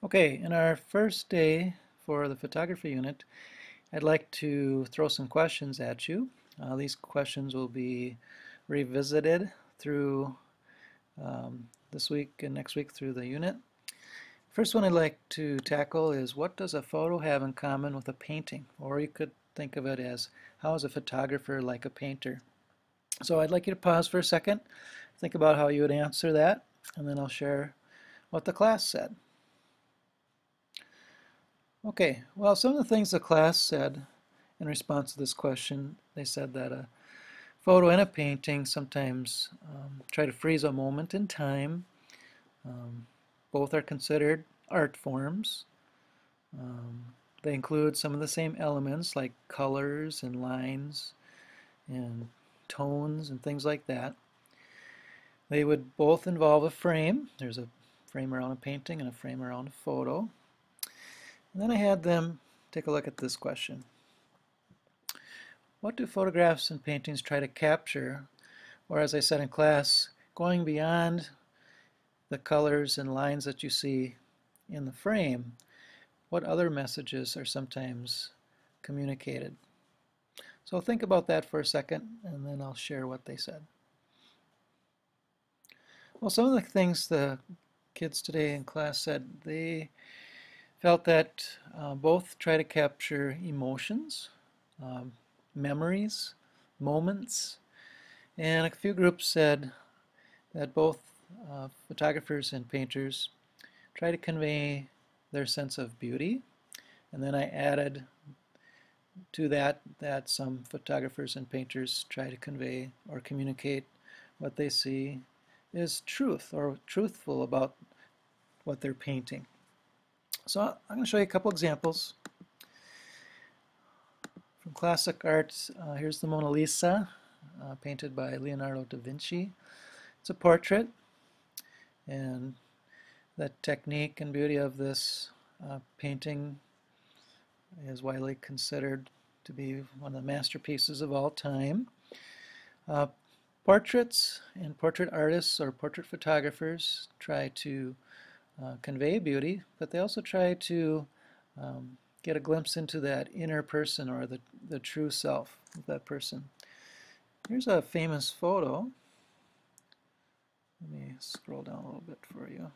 Okay, in our first day for the photography unit, I'd like to throw some questions at you. These questions will be revisited through this week and next week through the unit. First one I'd like to tackle is, what does a photo have in common with a painting? Or you could think of it as, how is a photographer like a painter? So I'd like you to pause for a second, think about how you would answer that, and then I'll share what the class said. Okay, well, some of the things the class said in response to this question, they said that a photo and a painting sometimes try to freeze a moment in time. Both are considered art forms. They include some of the same elements like colors and lines and tones and things like that. They would both involve a frame. There's a frame around a painting and a frame around a photo. And then I had them take a look at this question. What do photographs and paintings try to capture? Or, as I said in class, going beyond the colors and lines that you see in the frame, what other messages are sometimes communicated? So think about that for a second, and then I'll share what they said. Well, some of the things the kids today in class said, they felt that both try to capture emotions, memories, moments, and a few groups said that both photographers and painters try to convey their sense of beauty. And then I added to that some photographers and painters try to convey or communicate what they see is truth or truthful about what they're painting. So I'm going to show you a couple examples from classic art. Here's the Mona Lisa, painted by Leonardo da Vinci. It's a portrait, and the technique and beauty of this painting is widely considered to be one of the masterpieces of all time. Portraits and portrait artists or portrait photographers try to convey beauty, but they also try to get a glimpse into that inner person or the true self of that person. Here's a famous photo. Let me scroll down a little bit for you.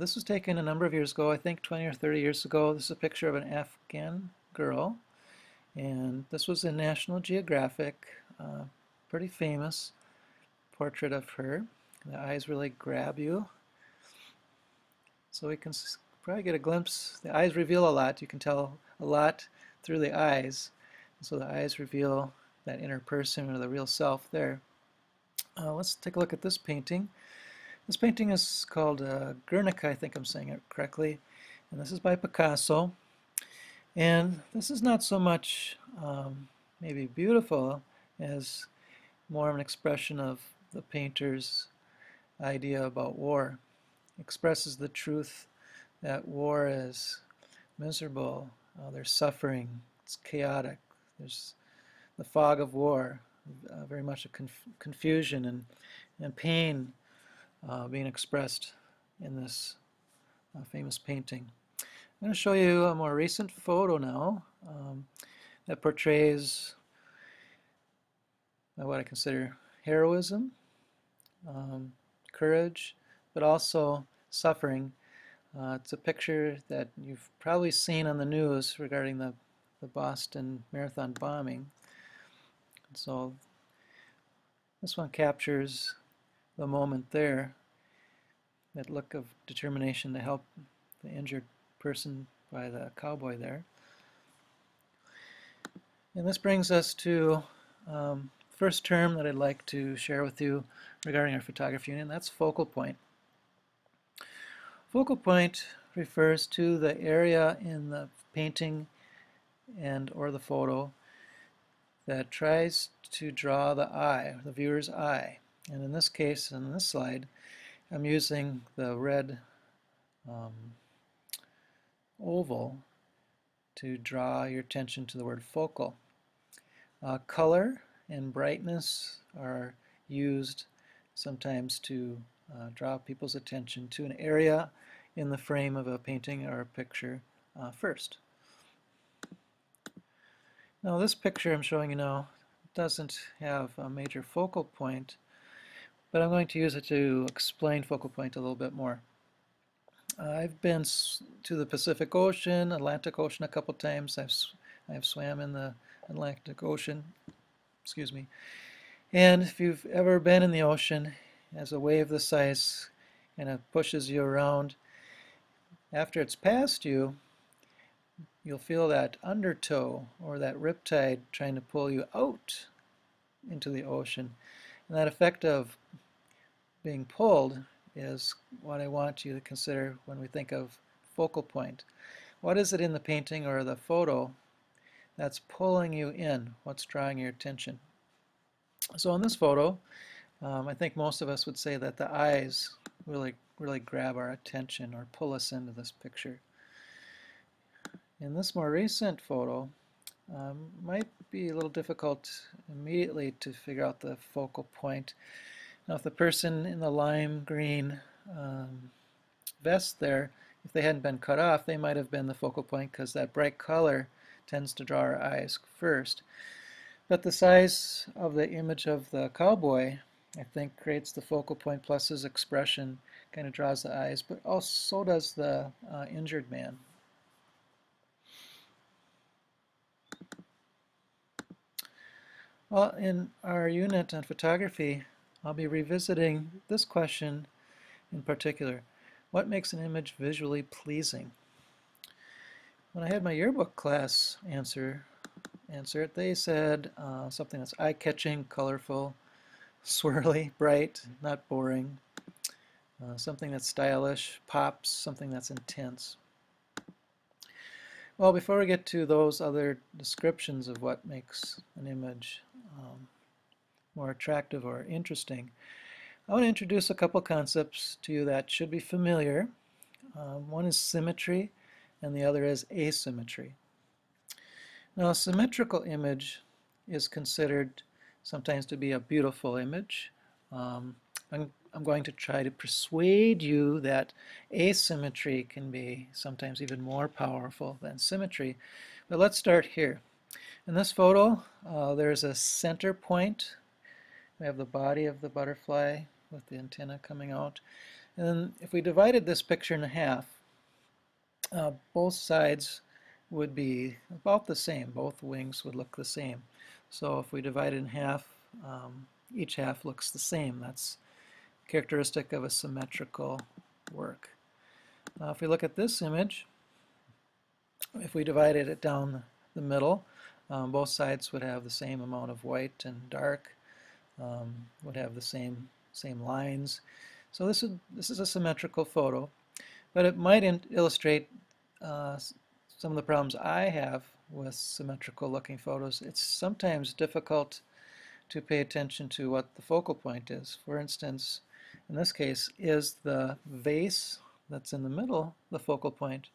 This was taken a number of years ago, I think 20 or 30 years ago. This is a picture of an Afghan girl, and this was in National Geographic. Pretty famous portrait of her. The eyes really grab you. So we can probably get a glimpse. The eyes reveal a lot. You can tell a lot through the eyes. So the eyes reveal that inner person or the real self there. Let's take a look at this painting. This painting is called Guernica, I think I'm saying it correctly. And this is by Picasso. And this is not so much maybe beautiful as more of an expression of the painter's idea about war. It expresses the truth that war is miserable, there's suffering, it's chaotic, there's the fog of war, very much a confusion and pain being expressed in this famous painting. I'm going to show you a more recent photo now that portrays what I consider heroism, courage, but also suffering. It's a picture that you've probably seen on the news regarding the Boston Marathon bombing. So this one captures the moment there, that look of determination to help the injured person by the cowboy there. And this brings us to first term that I'd like to share with you regarding our photography unit, and that's focal point. Focal point refers to the area in the painting and or the photo that tries to draw the eye, the viewer's eye. And in this case, in this slide, I'm using the red oval to draw your attention to the word focal. Color and brightness are used sometimes to draw people's attention to an area in the frame of a painting or a picture first. Now this picture I'm showing you now doesn't have a major focal point, but I'm going to use it to explain focal point a little bit more. I've been to the Pacific Ocean, Atlantic Ocean a couple times. I've swam in the Atlantic Ocean, excuse me. And if you've ever been in the ocean, as a wave this size kind of pushes you around, after it's past you, you'll feel that undertow or that riptide trying to pull you out into the ocean. And that effect of being pulled is what I want you to consider when we think of focal point. What is it in the painting or the photo that's pulling you in? What's drawing your attention? So in this photo, I think most of us would say that the eyes really grab our attention or pull us into this picture. In this more recent photo, might be a little difficult immediately to figure out the focal point. Now if the person in the lime green vest there, if they hadn't been cut off, they might have been the focal point because that bright color tends to draw our eyes first. But the size of the image of the cowboy, I think, creates the focal point, plus his expression kind of draws the eyes, but also does the injured man. Well, in our unit on photography, I'll be revisiting this question in particular. What makes an image visually pleasing? When I had my yearbook class answer it, they said something that's eye-catching, colorful, swirly, bright, not boring, something that's stylish, pops, something that's intense. Well, before we get to those other descriptions of what makes an image more attractive or interesting, I want to introduce a couple concepts to you that should be familiar. One is symmetry and the other is asymmetry. Now, a symmetrical image is considered sometimes to be a beautiful image. I'm going to try to persuade you that asymmetry can be sometimes even more powerful than symmetry. But let's start here. In this photo, there's a center point. We have the body of the butterfly with the antenna coming out. And then if we divided this picture in half, both sides would be about the same. Both wings would look the same. So if we divide it in half, each half looks the same. That's characteristic of a symmetrical work. Now if we look at this image, if we divided it down the middle, both sides would have the same amount of white and dark, would have the same lines. So this is a symmetrical photo, but it might illustrate some of the problems I have with symmetrical looking photos. It's sometimes difficult to pay attention to what the focal point is. For instance, in this case, is the vase that's in the middle the focal point,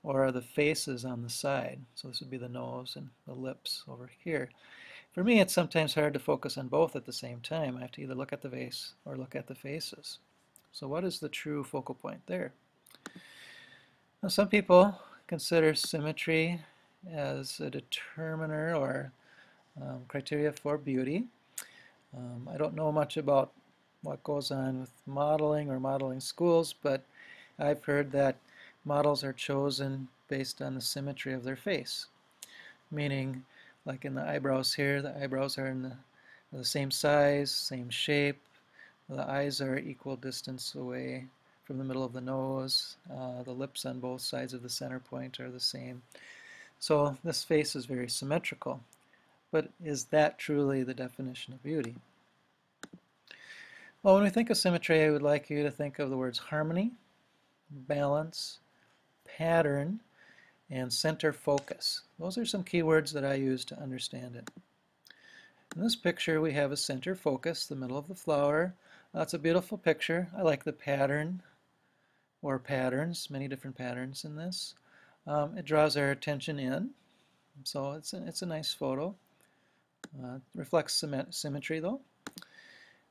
or are the faces on the side? So this would be the nose and the lips over here. For me, it's sometimes hard to focus on both at the same time. I have to either look at the vase or look at the faces. So what is the true focal point there? Now, some people consider symmetry as a determiner or criteria for beauty. I don't know much about what goes on with modeling or modeling schools, but I've heard that models are chosen based on the symmetry of their face, meaning like in the eyebrows here, the eyebrows are in the same size, same shape, the eyes are equal distance away from the middle of the nose, the lips on both sides of the center point are the same. So this face is very symmetrical. But is that truly the definition of beauty? Well, when we think of symmetry, I would like you to think of the words harmony, balance, pattern, and center focus. Those are some key words that I use to understand it. In this picture, we have a center focus, the middle of the flower. That's a beautiful picture. I like the pattern or patterns, many different patterns in this. It draws our attention in, so it's a nice photo. Reflects symmetry though.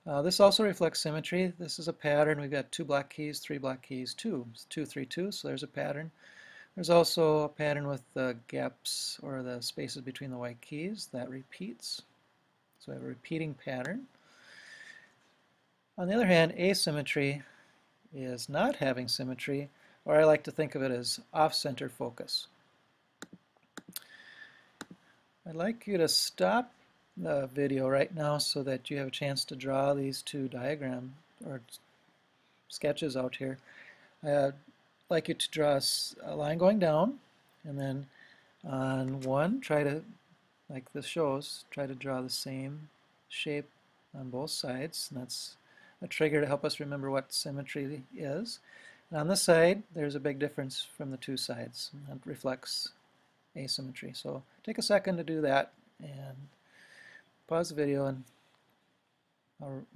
This also reflects symmetry. This is a pattern. We've got 2 black keys, 3 black keys, 2. 2, 3, 2, so there's a pattern. There's also a pattern with the gaps or the spaces between the white keys. That repeats. So we have a repeating pattern. On the other hand, asymmetry is not having symmetry, or I like to think of it as off-center focus. I'd like you to stop the video right now so that you have a chance to draw these 2 diagram or sketches out here. I'd like you to draw a line going down, and then on one try to, like this shows, try to draw the same shape on both sides, and that's a trigger to help us remember what symmetry is. And on this side there's a big difference from the 2 sides, and that reflects asymmetry. So take a second to do that and pause the video, and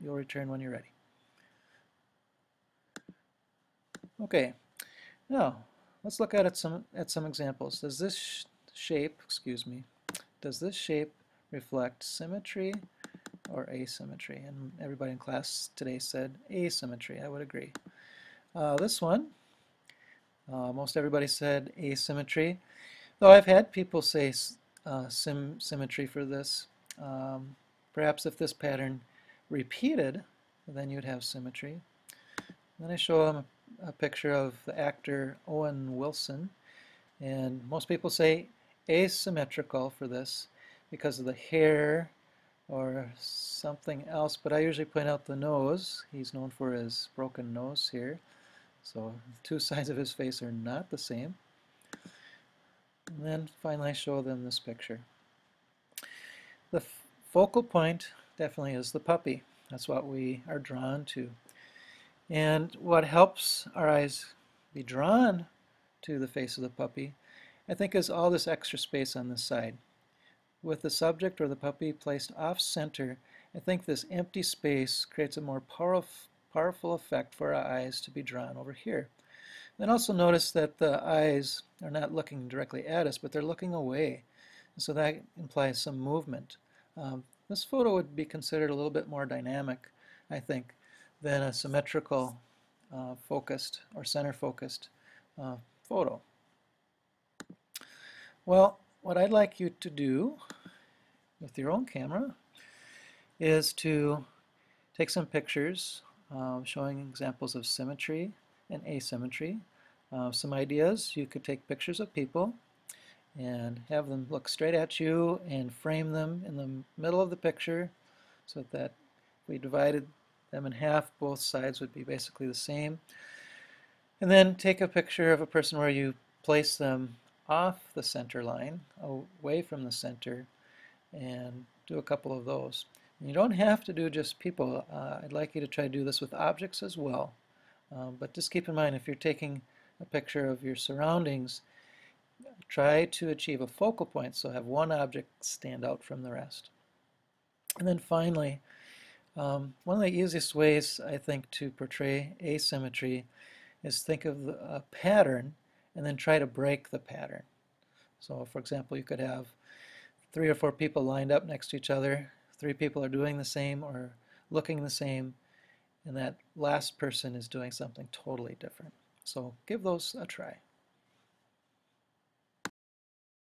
you'll return when you're ready. Okay, now let's look at some examples. Does this shape, does this shape reflect symmetry or asymmetry? And everybody in class today said asymmetry. I would agree. This one, most everybody said asymmetry, though I've had people say symmetry for this. Perhaps if this pattern repeated, then you'd have symmetry. Then I show them a picture of the actor Owen Wilson, and most people say asymmetrical for this because of the hair or something else, but I usually point out the nose. He's known for his broken nose here, so 2 sides of his face are not the same. And then finally I show them this picture. The focal point definitely is the puppy. That's what we are drawn to. And what helps our eyes be drawn to the face of the puppy, I think, is all this extra space on this side. With the subject or the puppy placed off-center, I think this empty space creates a more powerful effect for our eyes to be drawn over here. Then also notice that the eyes are not looking directly at us, but they're looking away. So that implies some movement. This photo would be considered a little bit more dynamic, I think, than a symmetrical focused or center focused photo. Well, what I'd like you to do with your own camera is to take some pictures showing examples of symmetry and asymmetry. Some ideas: you could take pictures of people and have them look straight at you and frame them in the middle of the picture, so that if we divided them in half, both sides would be basically the same. And then take a picture of a person where you place them off the center line, away from the center, and do a couple of those. And you don't have to do just people. I'd like you to try to do this with objects as well. But just keep in mind, if you're taking a picture of your surroundings, try to achieve a focal point, so have one object stand out from the rest. And then finally, one of the easiest ways, I think, to portray asymmetry is think of a pattern and then try to break the pattern. So for example, you could have 3 or 4 people lined up next to each other. 3 people are doing the same or looking the same, and that last person is doing something totally different. So give those a try.